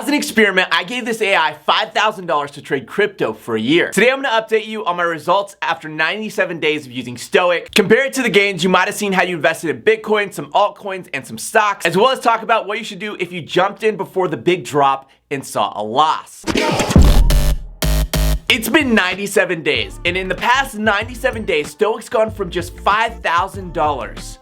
an experiment, I gave this AI $5,000 to trade crypto for a year. Today I'm gonna update you on my results after 97 days of using Stoic. Compare it to the gains, you might have seen how you invested in Bitcoin, some altcoins, and some stocks, as well as talk about what you should do if you jumped in before the big drop and saw a loss. It's been 97 days, and in the past 97 days, Stoic's gone from just $5,000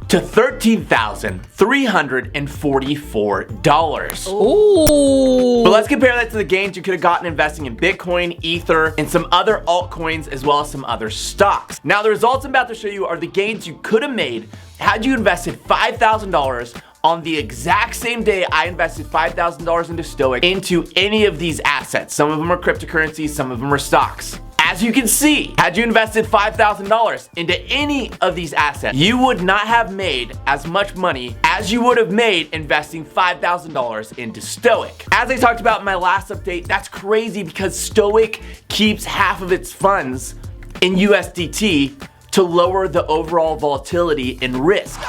to $13,344. Ooh. But let's compare that to the gains you could have gotten investing in Bitcoin, Ether, and some other altcoins, as well as some other stocks. Now, the results I'm about to show you are the gains you could have made had you invested $5,000 on the exact same day I invested $5,000 into Stoic into any of these assets. Some of them are cryptocurrencies, some of them are stocks. As you can see, had you invested $5,000 into any of these assets, you would not have made as much money as you would have made investing $5,000 into Stoic. As I talked about in my last update, that's crazy because Stoic keeps half of its funds in USDT to lower the overall volatility and risk.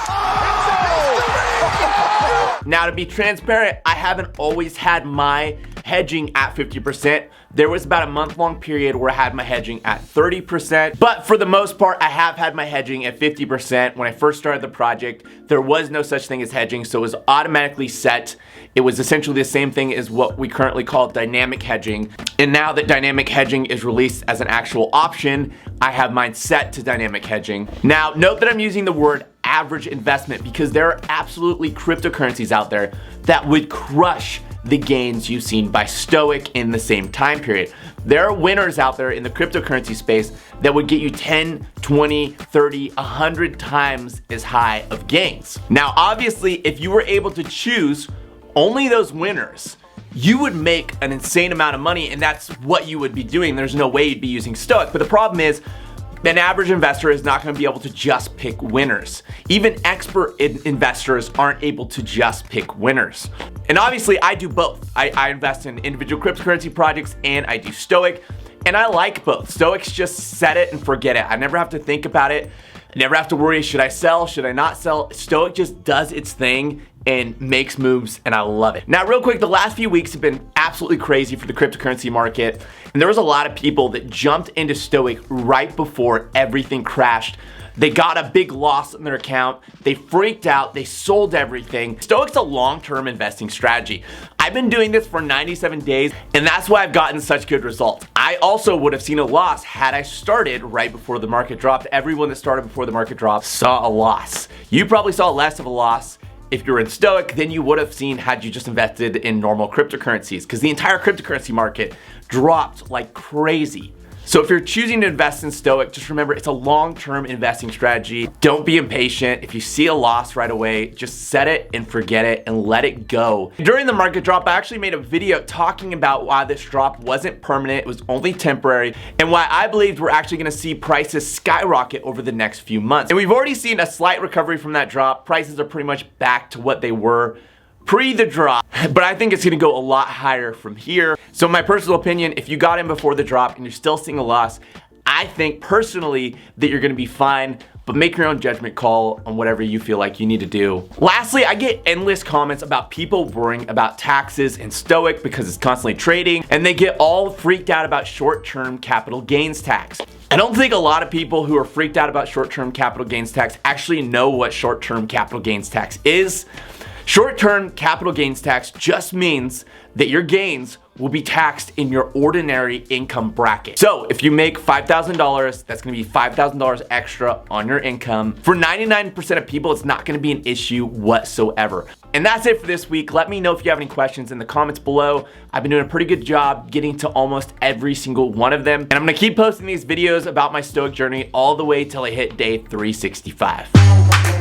Now, to be transparent, I haven't always had my hedging at 50%. There was about a month-long period where I had my hedging at 30%, but for the most part, I have had my hedging at 50%. When I first started the project, there was no such thing as hedging, so it was automatically set. It was essentially the same thing as what we currently call dynamic hedging. And now that dynamic hedging is released as an actual option, I have mine set to dynamic hedging. Now, note that I'm using the word average investment because there are absolutely cryptocurrencies out there that would crush the gains you've seen by Stoic in the same time period. There are winners out there in the cryptocurrency space that would get you 10, 20, 30, 100 times as high of gains. Now, obviously, if you were able to choose only those winners, you would make an insane amount of money, and that's what you would be doing. There's no way you'd be using Stoic. But the problem is, an average investor is not going to be able to just pick winners. Even expert investors aren't able to just pick winners. And obviously, I do both. I invest in individual cryptocurrency projects and I do Stoic, and I like both. Stoic's just set it and forget it. I never have to think about it. I never have to worry, should I sell, should I not sell? Stoic just does its thing and makes moves, and I love it. Now, real quick, the last few weeks have been absolutely crazy for the cryptocurrency market, and there was a lot of people that jumped into Stoic right before everything crashed. They got a big loss in their account, they freaked out, they sold everything. Stoic's a long-term investing strategy. I've been doing this for 97 days, and that's why I've gotten such good results. I also would have seen a loss had I started right before the market dropped. Everyone that started before the market dropped saw a loss. You probably saw less of a loss if you're in Stoic than you would have seen had you just invested in normal cryptocurrencies, because the entire cryptocurrency market dropped like crazy. So if you're choosing to invest in Stoic, just remember it's a long-term investing strategy. Don't be impatient. If you see a loss right away, just set it and forget it and let it go. During the market drop, I actually made a video talking about why this drop wasn't permanent, it was only temporary, and why I believed we're actually gonna see prices skyrocket over the next few months. And we've already seen a slight recovery from that drop. Prices are pretty much back to what they were pre the drop, but I think it's gonna go a lot higher from here. So in my personal opinion, if you got in before the drop and you're still seeing a loss, I think personally that you're gonna be fine, but make your own judgment call on whatever you feel like you need to do. Lastly, I get endless comments about people worrying about taxes in Stoic because it's constantly trading, and they get all freaked out about short-term capital gains tax. I don't think a lot of people who are freaked out about short-term capital gains tax actually know what short-term capital gains tax is. Short-term capital gains tax just means that your gains will be taxed in your ordinary income bracket. So if you make $5,000, that's gonna be $5,000 extra on your income. For 99% of people, it's not gonna be an issue whatsoever. And that's it for this week. Let me know if you have any questions in the comments below. I've been doing a pretty good job getting to almost every single one of them. And I'm gonna keep posting these videos about my Stoic journey all the way till I hit day 365.